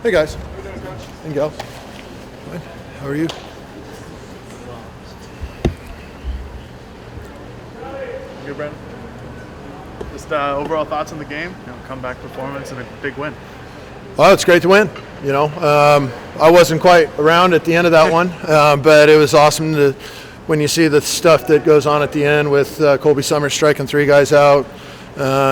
Hey guys. How you doing, Coach? And gals. Good. How are you? Good, Brent. Just overall thoughts on the game. Comeback performance and a big win. Well, it's great to win. I wasn't quite around at the end of that one, but it was awesome when you see the stuff that goes on at the end with Colby Summers striking 3 guys out,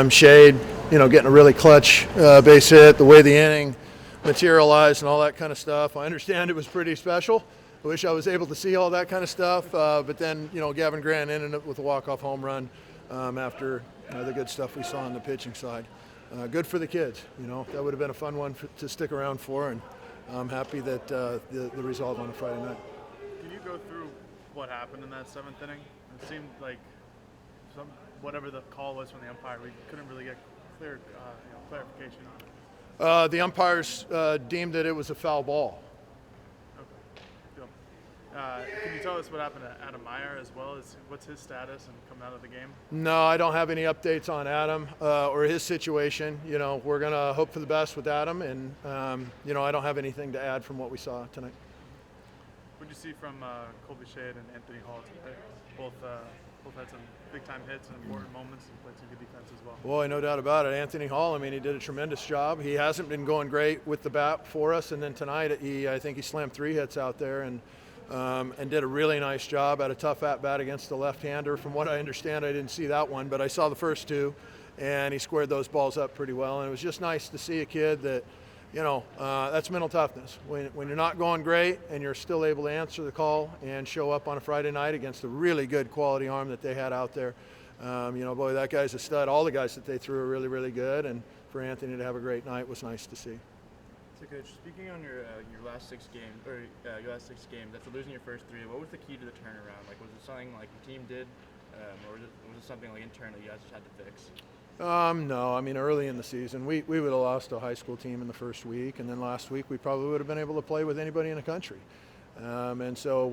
Shade, getting a really clutch base hit, the way the inning materialized and all that kind of stuff. I understand it was pretty special. I wish I was able to see all that kind of stuff, but then Gavin Grant ended up with a walk-off home run after the good stuff we saw on the pitching side. Good for the kids. That would have been a fun one to stick around for, and I'm happy that the result on a Friday night. Can you go through what happened in that 7th inning? It seemed like whatever the call was from the umpire, we couldn't really get clarification on it. The umpires deemed that it was a foul ball. Okay. Cool. Can you tell us what happened to Adam Meyer as well? What's his status and coming out of the game? No, I don't have any updates on Adam or his situation. We're going to hope for the best with Adam, and I don't have anything to add from what we saw tonight. What did you see from Colby Shade and Anthony Hall today? Both had some big-time hits and important moments and played some good defense as well. Boy, no doubt about it. Anthony Hall, he did a tremendous job. He hasn't been going great with the bat for us, and then tonight I think he slammed 3 hits out there and did a really nice job. Had a tough at-bat against the left-hander. From what I understand, I didn't see that one, but I saw the first 2, and he squared those balls up pretty well. And it was just nice to see a kid that, that's mental toughness. When you're not going great and you're still able to answer the call and show up on a Friday night against a really good quality arm that they had out there, boy, that guy's a stud. All the guys that they threw are really, really good, and for Anthony to have a great night was nice to see. So, Coach, speaking on your last 6 games, after losing your first 3, what was the key to the turnaround? Was it something like the team did, or was it something internal you guys just had to fix? No, early in the season, we would have lost a high school team in the first week, and then last week we probably would have been able to play with anybody in the country. And so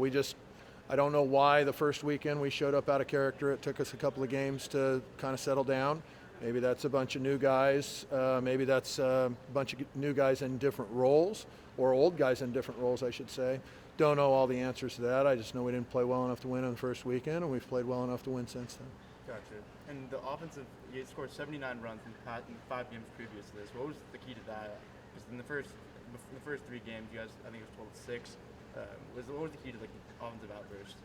I don't know why the first weekend we showed up out of character. It took us a couple of games to kind of settle down. Maybe that's a bunch of new guys. Maybe that's a bunch of new guys in different roles, or old guys in different roles, I should say. Don't know all the answers to that. I just know we didn't play well enough to win on the first weekend, and we've played well enough to win since then. Gotcha. And the offensive, you scored 79 runs in 5 games previous to this. What was the key to that? Because in the first 3 games, you guys, I think it was 12-6. What was the key to the offensive outburst?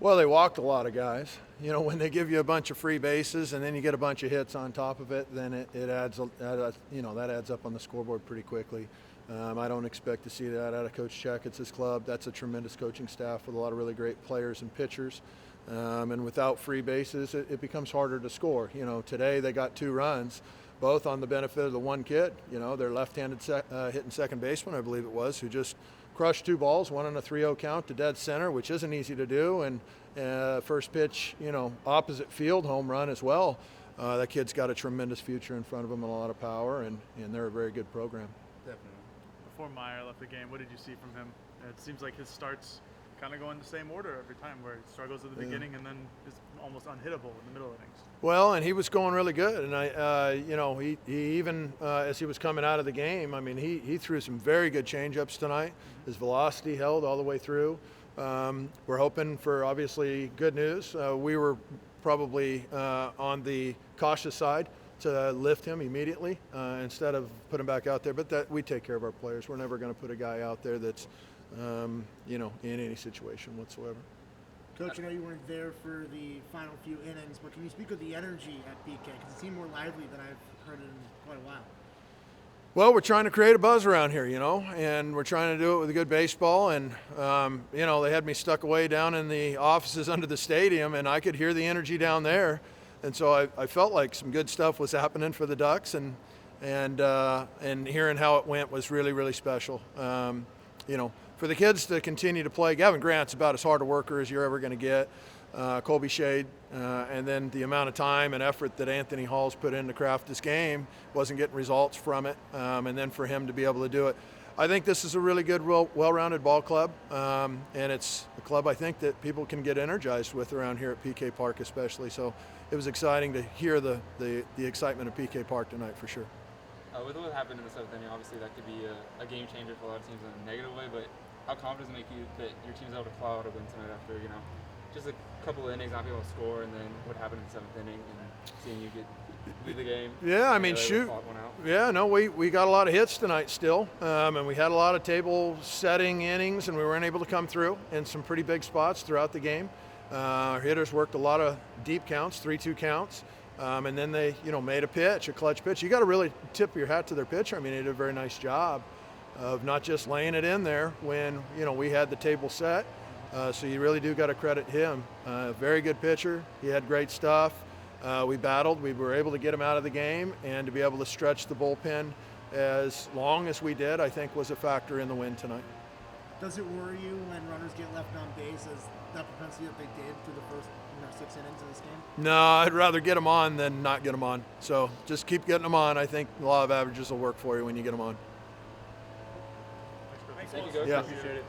Well, they walked a lot of guys. When they give you a bunch of free bases and then you get a bunch of hits on top of it, then it adds, that adds up on the scoreboard pretty quickly. I don't expect to see that out of Coach Chackett's club. That's a tremendous coaching staff with a lot of really great players and pitchers. And without free bases, it becomes harder to score. Today they got 2 runs, both on the benefit of the one kid. Their left-handed hitting second baseman, I believe it was, who just crushed 2 balls, one on a 3-0 count to dead center, which isn't easy to do. And first pitch, opposite field home run as well. That kid's got a tremendous future in front of him and a lot of power, and they're a very good program. Definitely. Before Meyer left the game, what did you see from him? It seems like his starts kind of go in the same order every time, where he struggles at the beginning and then is almost unhittable in the middle innings. Well, and he was going really good, and he even as he was coming out of the game, he threw some very good changeups tonight. His velocity held all the way through. We're hoping for obviously good news. We were probably on the cautious side to lift him immediately instead of put him back out there. But that we take care of our players. We're never going to put a guy out there that's in any situation whatsoever. Coach, I know you weren't there for the final few innings, but can you speak of the energy at PK? Because it seemed more lively than I've heard in quite a while. Well, we're trying to create a buzz around here, and we're trying to do it with a good baseball. And, they had me stuck away down in the offices under the stadium, and I could hear the energy down there. And so I felt like some good stuff was happening for the Ducks, and hearing how it went was really, really special. For the kids to continue to play, Gavin Grant's about as hard a worker as you're ever going to get. Colby Shade, and then the amount of time and effort that Anthony Hall's put in to craft this game, wasn't getting results from it, and then for him to be able to do it. I think this is a really good, well-rounded ball club, and it's a club I think that people can get energized with around here at PK Park especially. So it was exciting to hear the excitement of PK Park tonight for sure. With what happened in the seventh inning, obviously that could be a game changer for a lot of teams in a negative way. But how confident does it make you that your team's able to claw out a win tonight after just a couple of innings, not be able to score, and then what happened in the seventh inning and seeing you lead the game? Yeah, I mean, shoot. Yeah, no, we got a lot of hits tonight still, and we had a lot of table-setting innings, and we weren't able to come through in some pretty big spots throughout the game. Our hitters worked a lot of deep counts, 3-2 counts, and then they, made a pitch, a clutch pitch. You got to really tip your hat to their pitcher. I mean, they did a very nice job of not just laying it in there when, we had the table set. So you really do got to credit him. Very good pitcher. He had great stuff. We battled. We were able to get him out of the game, and to be able to stretch the bullpen as long as we did, I think, was a factor in the win tonight. Does it worry you when runners get left on base as that propensity that they did through the first 6 innings of this game? No, I'd rather get them on than not get them on. So just keep getting them on. I think the law of averages will work for you when you get them on. Thank you, guys. Yeah. Appreciate it.